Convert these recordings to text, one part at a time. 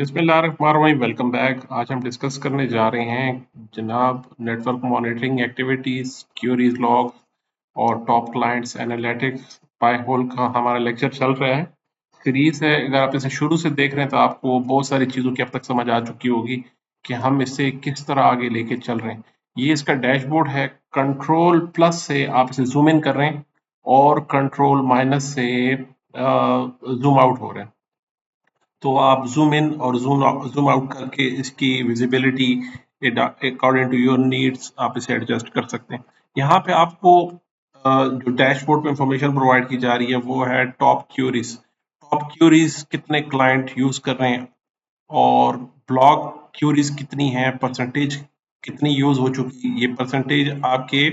बिस्मिल्लाहिर्रहमानिर्रहीम। Welcome back. आज हम डिस्कस करने जा रहे हैं जनाब network monitoring activities, queries log और top clients analytics. Pi hole का हमारा लेक्चर चल रहा है, सीरीज है। अगर आप इसे शुरू से देख रहे हैं तो आपको बहुत सारी चीज़ों की अब तक समझ आ चुकी होगी कि हम इससे किस तरह आगे लेके चल रहे हैं। ये इसका डैशबोर्ड है। कंट्रोल प्लस से आप इसे जूम इन कर रहे हैं और कंट्रोल माइनस से जूम आउट हो रहे हैं। तो आप ज़ूम इन और ज़ूम आउट करके इसकी visibility according to your needs आप इसे एडजस्ट कर सकते हैं। यहाँ पे आपको जो डैशबोर्ड पे इंफॉर्मेशन प्रोवाइड की जा रही है वो है टॉप क्यूरीज। टॉप क्यूरीज कितने क्लाइंट यूज़ कर रहे हैं और ब्लॉक क्यूरीज कितनी है, परसेंटेज कितनी यूज़ हो चुकी है। ये परसेंटेज आपके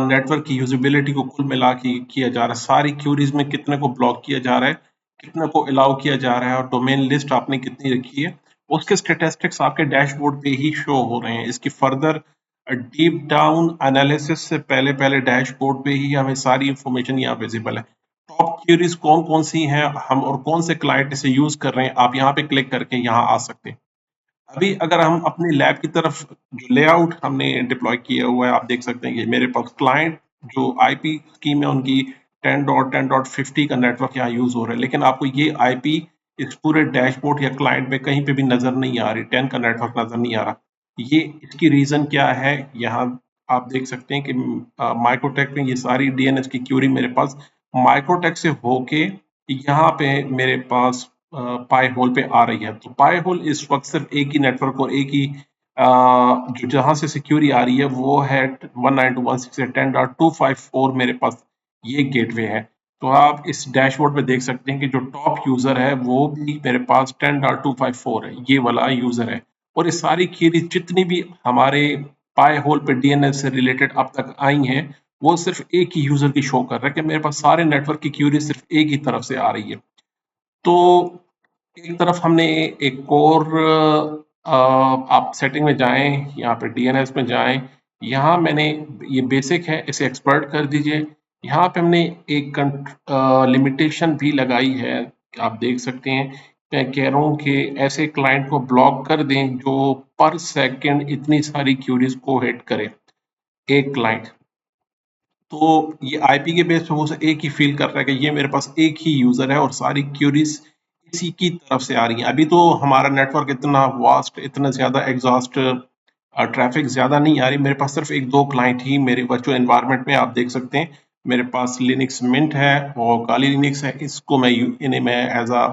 नेटवर्क की यूजिबिलिटी को कुल मिला के किया जा रहा है। सारी क्यूरीज में कितने को ब्लॉक किया जा रहा है, कितने को अलाउ किया जा रहा है और डोमेन लिस्ट आपने कितनी रखी है, उसके स्टेटिस्टिक्स आपके डैशबोर्ड पे ही शो हो रहे हैं। इसकी फर्दर डीप डाउन एनालिसिस से पहले पहले डैशबोर्ड पे ही हमें सारी इंफॉर्मेशन यहाँ विजिबल है। टॉप क्यूरीज कौन कौन सी हैं हम और कौन से क्लाइंट इसे यूज कर रहे हैं, आप यहाँ पे क्लिक करके यहाँ आ सकते हैं। अभी अगर हम अपने लैब की तरफ जो लेआउट हमने डिप्लॉय किया हुआ है, आप देख सकते हैं कि मेरे पास क्लाइंट जो आईपी स्कीम है उनकी 10.10.50 का नेटवर्क यहाँ यूज हो रहा है, लेकिन आपको ये आईपी इस पूरे डैशबोर्ड या क्लाइंट में कहीं पे भी नजर नहीं आ रही। 10 का नेटवर्क नजर नहीं आ रहा। ये इसकी रीजन क्या है, यहाँ आप देख सकते हैं कि माइक्रोटेक में ये सारी डीएनएस की क्यूरी मेरे पास माइक्रोटेक से होके यहाँ पे मेरे पास पाई होल पे आ रही है। तो पाई होल इस वक्त सिर्फ एक ही नेटवर्क और एक ही जो जहां से सिक्योरिटी आ रही है वो है 192.168.10.254 मेरे पास ये गेटवे है। तो आप इस डैशबोर्ड पे देख सकते हैं कि जो टॉप यूजर है वो भी मेरे पास 10.254 है, ये वाला यूजर है। और ये सारी क्वेरी जितनी भी हमारे पाई होल पे डीएनएस से रिलेटेड अब तक आई हैं वो सिर्फ एक ही यूजर की शो कर रहा है कि मेरे पास सारे नेटवर्क की क्यूरी सिर्फ एक ही तरफ से आ रही है। तो एक तरफ हमने एक और आप सेटिंग में जाएं, यहाँ पे डीएनएस में जाएं। यहाँ मैंने ये बेसिक है, इसे एक्सपर्ट कर दीजिए। यहाँ पे हमने एक लिमिटेशन भी लगाई है, आप देख सकते हैं। मैं कह रहा हूँ कि ऐसे क्लाइंट को ब्लॉक कर दें जो पर सेकंड इतनी सारी क्यूरीज को हिट करे, एक क्लाइंट। तो ये आईपी के बेस पे वो एक ही फील कर रहा है कि ये मेरे पास एक ही यूजर है और सारी क्यूरीज इसी की तरफ से आ रही हैं। अभी तो हमारा नेटवर्क इतना वास्ट, इतना ज्यादा एग्जॉस्ट, ट्रैफिक ज्यादा नहीं आ रही। मेरे पास सिर्फ एक दो क्लाइंट ही मेरे वर्चुअल एनवायरनमेंट में आप देख सकते हैं। मेरे पास लिनक्स मिंट है और काली लिनक्स है। इसको इन्हें मैं एज अ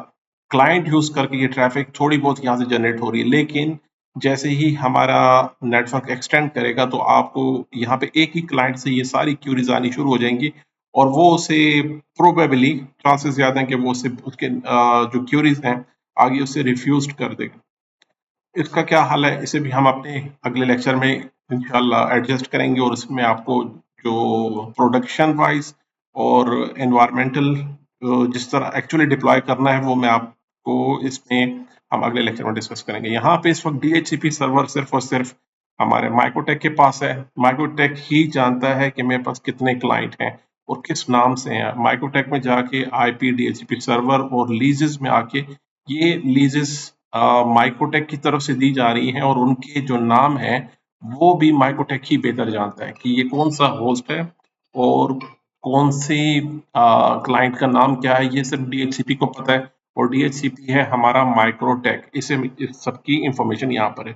क्लाइंट यूज करके ये ट्रैफिक थोड़ी बहुत यहाँ से जनरेट हो रही है। लेकिन जैसे ही हमारा नेटवर्क एक्सटेंड करेगा तो आपको यहाँ पे एक ही क्लाइंट से ये सारी क्यूरीज आनी शुरू हो जाएंगी और वो उसे प्रोबेबली चांसेस ज्यादा हैं कि वो उसे उसके जो क्यूरीज हैं आगे उससे रिफ्यूज कर देगा। इसका क्या हल है, इसे भी हम अपने अगले लेक्चर में इंशाल्लाह एडजस्ट करेंगे और इसमें आपको जो प्रोडक्शन वाइज और एनवायरमेंटल जिस तरह एक्चुअली डिप्लॉय करना है वो मैं आपको इसमें हम अगले लेक्चर में डिस्कस करेंगे। यहाँ पे इस वक्त डीएचसीपी सर्वर सिर्फ और सिर्फ हमारे माइक्रोटेक के पास है। माइक्रोटेक ही जानता है कि मेरे पास कितने क्लाइंट हैं और किस नाम से हैं। माइक्रोटेक में जाके आईपी डीएचसीपी सर्वर और लीजेस में आके ये लीजेस माइक्रोटेक की तरफ से दी जा रही हैं और उनके जो नाम है वो भी माइक्रोटेक ही बेहतर जानता है कि ये कौन सा होस्ट है और कौन सी क्लाइंट का नाम क्या है। ये सिर्फ डीएचसीपी को पता है और डीएचसीपी है हमारा माइक्रोटेक। इसे इस सबकी इंफॉर्मेशन यहाँ पर है।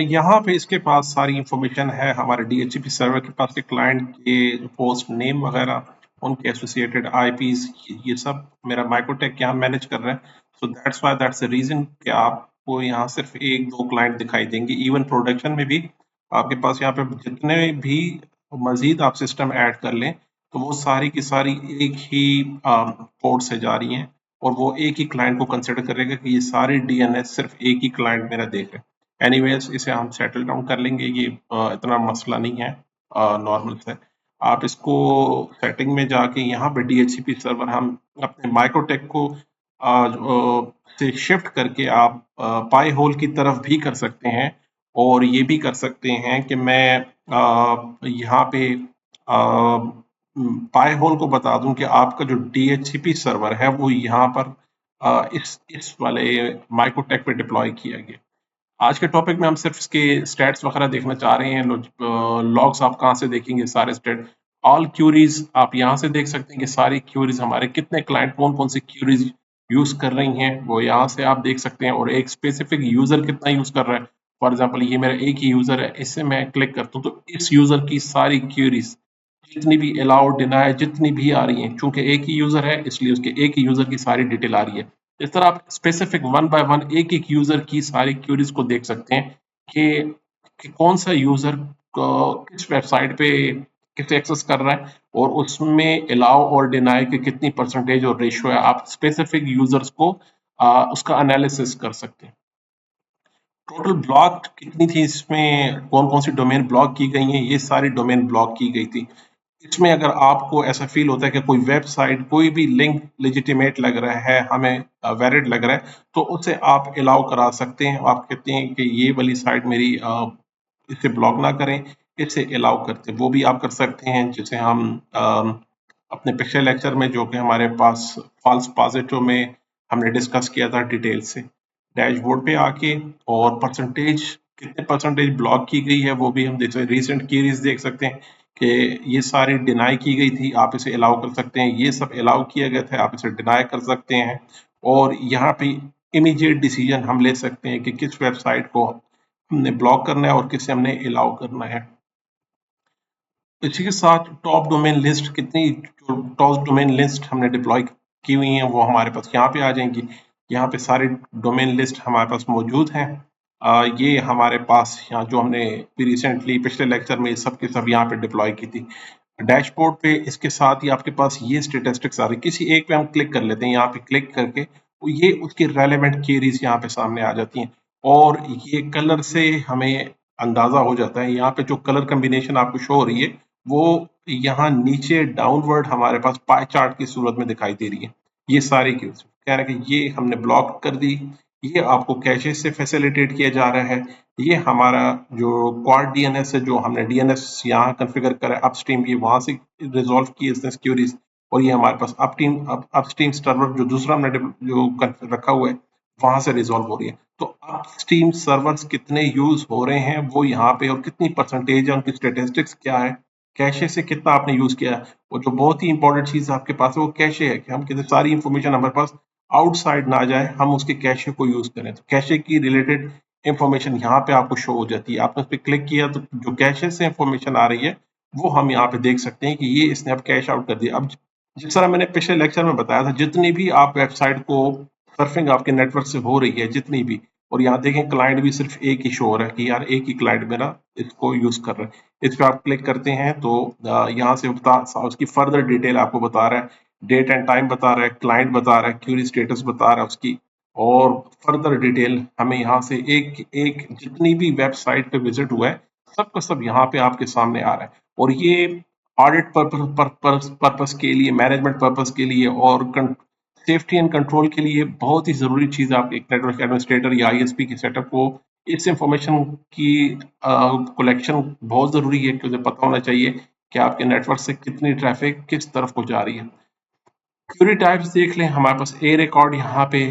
यहाँ पे इसके पास सारी इंफॉर्मेशन है हमारे डीएचसीपी सर्वर के पास के क्लाइंट के पोस्ट नेम वगैरह, उनके एसोसिएटेड आईपीज, ये सब मेरा माइक्रोटेक यहाँ मैनेज कर रहा है। So that's why that's the reason कि आपको यहाँ सिर्फ एक दो क्लाइंट दिखाई देंगे। इवन प्रोडक्शन में भी आपके पास यहाँ पे जितने भी मजीद आप सिस्टम ऐड कर लें तो वो सारी की सारी एक ही पोर्ट से जा रही हैं और वो एक ही क्लाइंट को कंसिडर करेगा कि ये सारी डीएनएस सिर्फ एक ही क्लाइंट मेरा देख रहे हैं। एनीवेज इसे हम सेटल डाउन कर लेंगे, ये इतना मसला नहीं है, नॉर्मल है। आप इसको सेटिंग में जाके यहाँ पे डीएचसीपी सर्वर हम अपने माइक्रोटेक को से शिफ्ट करके आप पाई होल की तरफ भी कर सकते हैं और ये भी कर सकते हैं कि मैं यहाँ पे पाई होल को बता दूं कि आपका जो डीएचसीपी सर्वर है वो यहाँ पर इस वाले माइक्रोटेक पे डिप्लॉय किया गया। आज के टॉपिक में हम सिर्फ इसके स्टैट्स वगैरह देखना चाह रहे हैं। लॉग्स आप कहाँ से देखेंगे, सारे स्टैट ऑल क्यूरीज आप यहाँ से देख सकते हैं कि सारी क्यूरीज हमारे कितने क्लाइंट कौन कौन सी क्यूरीज यूज कर रही हैं वो यहाँ से आप देख सकते हैं, और एक स्पेसिफिक यूजर कितना यूज कर रहा है। फॉर एग्जांपल ये मेरा एक ही यूजर है, इससे मैं क्लिक करता हूँ तो इस यूजर की सारी क्यूरीज जितनी भी अलाउ डिनाई जितनी भी आ रही हैं, चूंकि एक ही यूजर है इसलिए उसके एक ही यूजर की सारी डिटेल आ रही है। इस तरह आप स्पेसिफिक वन बाय वन एक एक यूजर की सारी क्यूरीज को देख सकते हैं कि कौन सा यूजर किस वेबसाइट पे किस एक्सेस कर रहा है, और उसमें अलाउ और डिनाई के कितनी परसेंटेज और रेशियो है। आप स्पेसिफिक यूजर्स को उसका एनालिसिस कर सकते हैं। टोटल ब्लॉक कितनी थी, इसमें कौन कौन सी डोमेन ब्लॉक की गई हैं, ये सारी डोमेन ब्लॉक की गई थी। इसमें अगर आपको ऐसा फील होता है कि कोई वेबसाइट कोई भी लिंक लेजिटिमेट लग रहा है, हमें वैलिड लग रहा है, तो उसे आप अलाउ करा सकते हैं। आप कहते हैं कि ये वाली साइट मेरी इसे ब्लॉक ना करें, इसे अलाउ करते हैं, वो भी आप कर सकते हैं। जिसे हम अपने पिछले लेक्चर में जो कि हमारे पास फॉल्स पॉजिटिव में हमने डिस्कस किया था डिटेल से, डैशबोर्ड पे आके और परसेंटेज कितने परसेंटेज ब्लॉक की गई है वो भी हम देख सकते हैं। रिसेंट क्वेरीज देख सकते हैं कि ये सारी डिनाई की गई थी, आप इसे अलाउ कर सकते हैं। ये सब अलाउ किया गया था, आप इसे डिनाई कर सकते हैं। और यहाँ पे इमीडिएट डिसीजन हम ले सकते हैं कि किस वेबसाइट को हमने ब्लॉक करना है और किसे हमने अलाउ करना है। इसी के साथ टॉप डोमेन लिस्ट कितनी, जो टॉप डोमेन लिस्ट हमने डिप्लॉय की हुई हैं वो हमारे पास यहाँ पे आ जाएंगी। यहाँ पे सारी डोमेन लिस्ट हमारे पास मौजूद हैं। ये हमारे पास यहाँ जो हमने रिसेंटली पिछले लेक्चर में सब के सब यहाँ पे डिप्लॉय की थी डैशबोर्ड पे। इसके साथ ही आपके पास ये स्टेटिस्टिक्स आ रही, किसी एक पे हम क्लिक कर लेते हैं, यहाँ पे क्लिक करके ये उसकी रेलेवेंट क्वेरीज यहाँ पे सामने आ जाती हैं। और ये कलर से हमें अंदाजा हो जाता है, यहाँ पे जो कलर कम्बिनेशन आपको शो हो रही है वो यहाँ नीचे डाउनवर्ड हमारे पास पाई चार्ट की सूरत में दिखाई दे रही है। ये सारी क्यूज कह रहे हैं कि ये हमने ब्लॉक कर दी, ये आपको कैशे से फैसिलिटेट किया जा रहा है। ये हमारा जो क्वाड डीएनएस है, जो हमने डीएनएस यहाँ कॉन्फ़िगर करा है अपस्ट्रीम, ये वहां से रिजॉल्व किए इसने क्यूरीज। और ये हमारे पास अपस्ट्रीम सर्वर जो दूसरा हमने जो रखा हुआ है वहां से रिजॉल्व हो रही है। तो अपस्ट्रीम सर्वर्स कितने यूज हो रहे हैं वो यहाँ पे, और कितनी परसेंटेज है, उनकी स्टेटिस्टिक्स क्या है, कैशे से कितना आपने यूज किया है। और जो बहुत ही इंपॉर्टेंट चीज आपके पास है वो कैशे है, कि हम कितनी सारी इंफॉर्मेशन हमारे पास आउटसाइड ना जाए, हम उसके कैशे को यूज करें। तो कैशे की रिलेटेड इंफॉर्मेशन यहाँ पे आपको शो हो जाती है। आपने उस पर क्लिक किया तो जो कैशे से इंफॉर्मेशन आ रही है वो हम यहाँ पे देख सकते हैं कि ये इसने अब कैश आउट कर दिया। अब जिस तरह मैंने पिछले लेक्चर में बताया था, जितनी भी आप वेबसाइट को सर्फिंग आपके नेटवर्क से हो रही है जितनी भी, और यहाँ देखें क्लाइंट भी सिर्फ एक ही शो हो रहा है कि यार एक ही क्लाइंट मेरा इसको यूज कर रहा है। इस पर आप क्लिक करते हैं तो यहाँ से उसकी फर्दर डिटेल आपको बता रहा है, डेट एंड टाइम बता रहा है, क्लाइंट बता रहा है, क्यूरी स्टेटस बता रहा है उसकी, और फर्दर डिटेल हमें यहाँ से एक एक जितनी भी वेबसाइट पे विजिट हुआ है सब का सब यहाँ पे आपके सामने आ रहा है। और ये ऑडिट पर्पस के लिए, मैनेजमेंट पर्पस के लिए और सेफ्टी एंड कंट्रोल के लिए बहुत ही ज़रूरी चीज़ है। आप एक नेटवर्क एडमिनिस्ट्रेटर या आईएसपी के सेटअप को इस इंफॉर्मेशन की कलेक्शन बहुत ज़रूरी है, कि उसे पता होना चाहिए कि आपके नेटवर्क से कितनी ट्रैफिक किस तरफ को जा रही है। क्यूरी टाइप्स देख लें, हमारे पास ए रिकॉर्ड यहाँ पे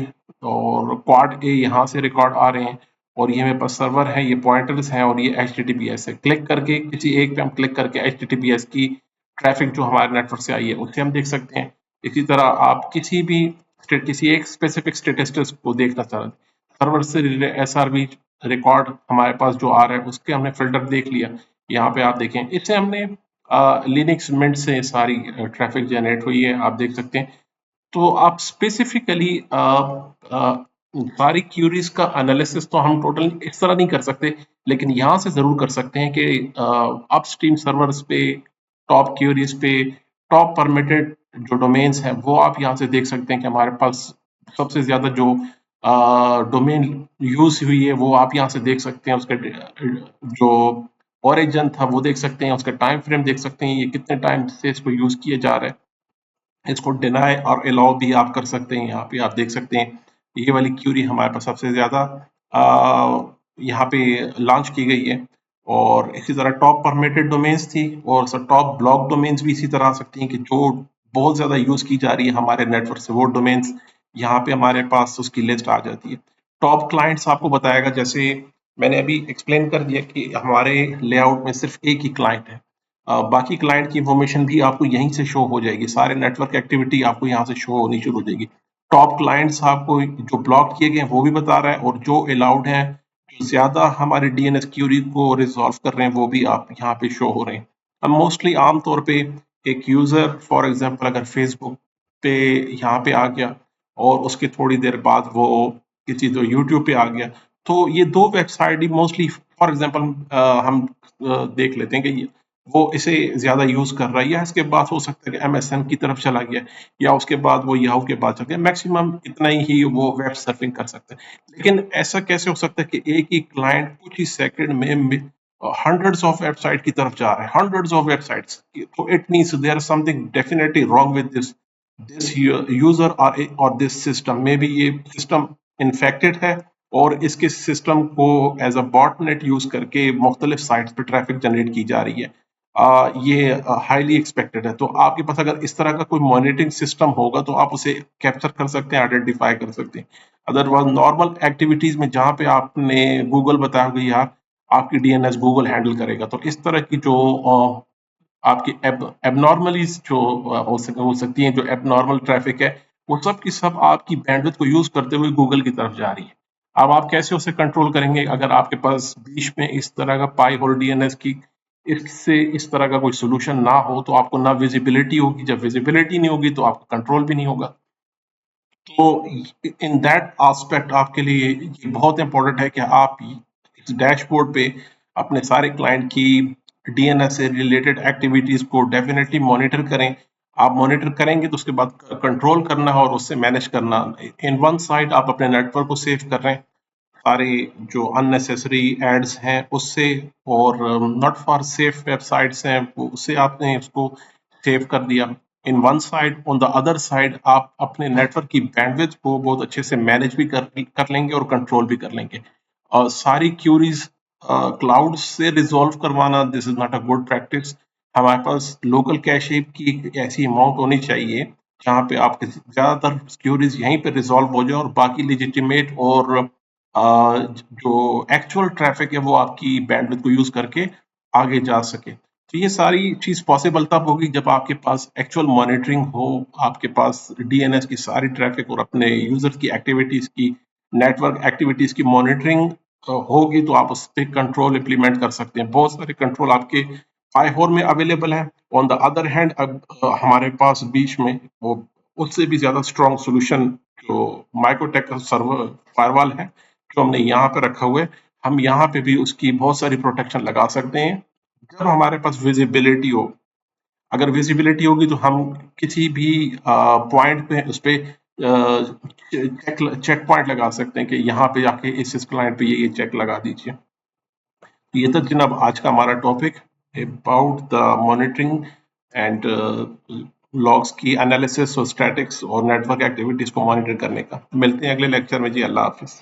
और क्वाड ए यहाँ से रिकॉर्ड आ रहे हैं, और ये मेरे पास सर्वर है, ये पॉइंटर्स हैं, और ये HTTPS है। क्लिक करके किसी एक पे हम क्लिक करके HTTPS की ट्रैफिक जो हमारे नेटवर्क से आई है उसे हम देख सकते हैं। इसी तरह आप किसी एक स्पेसिफिक स्टेटिस्टिक्स को देखना चाह रहे हैं, सर्वर से रिलेटेड SRV रिकॉर्ड हमारे पास जो आ रहा है उसके हमने फिल्टर देख लिया। यहाँ पे आप देखें, इससे हमने लिनक्स मिंट से सारी ट्रैफिक जनरेट हुई है, आप देख सकते हैं। तो आप स्पेसिफिकली सारी क्यूरीज का एनालिसिस तो हम टोटल इस तरह नहीं कर सकते, लेकिन यहाँ से जरूर कर सकते हैं कि अपस्ट्रीम सर्वर्स पे, टॉप क्यूरीज पे, टॉप परमिटेड जो डोमेन्स हैं वो आप यहाँ से देख सकते हैं कि हमारे पास सबसे ज्यादा जो डोमेन यूज हुई है वो आप यहाँ से देख सकते हैं। उसके जो ओरिजिन था वो देख सकते हैं, उसका टाइम फ्रेम देख सकते हैं, ये कितने टाइम से इसको यूज किया जा रहा है। इसको डिनाई और अलाउ भी आप कर सकते हैं। यहाँ पे आप देख सकते हैं ये वाली क्यूरी हमारे पास सबसे ज्यादा यहाँ पे लॉन्च की गई है। और इसी तरह टॉप परमिटेड डोमेन्स थी, और टॉप ब्लॉक डोमेन्स भी इसी तरह आ सकती हैं कि जो बहुत ज्यादा यूज की जा रही है हमारे नेटवर्क से, वो डोमेन्स यहाँ पे हमारे पास उसकी लिस्ट आ जाती है। टॉप क्लाइंट्स आपको बताएगा, जैसे मैंने अभी एक्सप्लेन कर दिया कि हमारे लेआउट में सिर्फ एक ही क्लाइंट है। बाकी क्लाइंट की इन्फॉर्मेशन भी आपको यहीं से शो हो जाएगी, सारे नेटवर्क एक्टिविटी आपको यहाँ से शो होनी शुरू हो जाएगी। टॉप क्लाइंट्स आपको जो ब्लॉक किए गए हैं वो भी बता रहा है, और जो अलाउड है, जो ज्यादा हमारे डीएनएस क्यूरी को रिजॉल्व कर रहे हैं, वो भी आप यहाँ पे शो हो रहे हैं। अब मोस्टली आमतौर पे एक यूजर फॉर एग्जांपल अगर फेसबुक पे यहाँ पे आ गया और उसके थोड़ी देर बाद वो किसी तो यूट्यूब पे आ गया, तो ये दो website he mostly for example हम देख लेते हैं कि वो इसे ज्यादा यूज कर रहा है, या इसके बाद हो सकता है कि एमएसएन की तरफ चला गया, या उसके बाद वो याहू के बाद चला गया। मैक्सिमम इतना ही वो वेब सर्फिंग कर सकते हैं। लेकिन ऐसा कैसे हो सकता है कि एक ही क्लाइंट कुछ ही सेकंड में हंड्रेड्स ऑफ वेबसाइट की तरफ जा रहे हैं, हंड्रेड्स ऑफ वेबसाइट्स? तो it means there is something definitely wrong with this user और दिस सिस्टम। मे बी ये सिस्टम इन्फेक्टेड है, और इसके सिस्टम को एज अ बॉटनेट यूज करके मुख्तलिफ साइट्स पे ट्रैफिक जनरेट की जा रही है। ये हाईली एक्सपेक्टेड है। तो आपके पास अगर इस तरह का कोई मॉनिटरिंग सिस्टम होगा तो आप उसे कैप्चर कर सकते हैं, आइडेंटिफाई कर सकते हैं। अदरवाइज नॉर्मल एक्टिविटीज में जहाँ पे आपने गूगल बताया होगा यार आपकी डीएनएस गूगल हैंडल करेगा, तो इस तरह की जो आपकी एबनॉर्मलीज जो हो सकती हैं, जो एबनॉर्मल ट्रैफिक है, वो सब की सब आपकी बैंडविड्थ को यूज करते हुए गूगल की तरफ जा रही है। अब आप कैसे उसे कंट्रोल करेंगे अगर आपके पास बीच में इस तरह का पाई होल डीएनएस की इससे इस तरह का कोई सोल्यूशन ना हो, तो आपको ना विजिबिलिटी होगी, जब विजिबिलिटी नहीं होगी तो आपका कंट्रोल भी नहीं होगा। तो इन दैट एस्पेक्ट आपके लिए ये बहुत इंपॉर्टेंट है कि आप इस डैशबोर्ड पे अपने सारे क्लाइंट की डीएनएस से रिलेटेड एक्टिविटीज को डेफिनेटली मॉनिटर करें। आप मॉनिटर करेंगे तो उसके बाद कंट्रोल करना है और उससे मैनेज करना। इन वन साइड आप अपने नेटवर्क को सेव कर रहे हैं सारे जो अननेसेसरी एड्स हैं उससे, और नॉट फॉर सेफ वेबसाइट्स हैं उससे आपने उसको सेव कर दिया in one side. On the other side आप अपने नेटवर्क की बैंडविड्थ को बहुत अच्छे से मैनेज भी कर लेंगे और कंट्रोल भी कर लेंगे। और सारी क्यूरीज क्लाउड से रिजॉल्व करवाना, this is not a good practice. हमारे पास लोकल कैशे की एक ऐसी अमाउंट होनी चाहिए जहाँ पे आपके ज्यादातर क्यूरीज यहीं पे रिजॉल्व हो जाए, और बाकी लेजिटिमेट और जो एक्चुअल ट्रैफिक है वो आपकी बैंडविड्थ को यूज करके आगे जा सके। तो ये सारी चीज पॉसिबल तब होगी जब आपके पास एक्चुअल मॉनिटरिंग हो, आपके पास डीएनएस की सारी ट्रैफिक और अपने यूजर्स की एक्टिविटीज की, नेटवर्क एक्टिविटीज की मॉनिटरिंग होगी, तो आप उस पर कंट्रोल इम्प्लीमेंट कर सकते हैं। बहुत सारे कंट्रोल आपके फाइहोर में अवेलेबल है। ऑन द अदर हैंड अब हमारे पास बीच में वो उससे भी ज्यादा स्ट्रॉन्ग सोल्यूशन जो माइक्रोटेक का सर्वर फायरवॉल है, जो हमने यहाँ पे रखा हुआ है, हम यहाँ पे भी उसकी बहुत सारी प्रोटेक्शन लगा सकते हैं जब हमारे पास विजिबिलिटी हो। अगर विजिबिलिटी होगी तो हम किसी भी पॉइंट पे उस पे चेक पॉइंट लगा सकते हैं कि यहाँ पे जाके इस क्लाइंट पे ये चेक लगा दीजिए। ये था जनाब आज का हमारा topic about the monitoring and logs की एनालिसिस और स्टैटिक्स और नेटवर्क एक्टिविटीज को मॉनिटर करने का। मिलते हैं अगले लेक्चर में जी। अल्लाह हाफिज।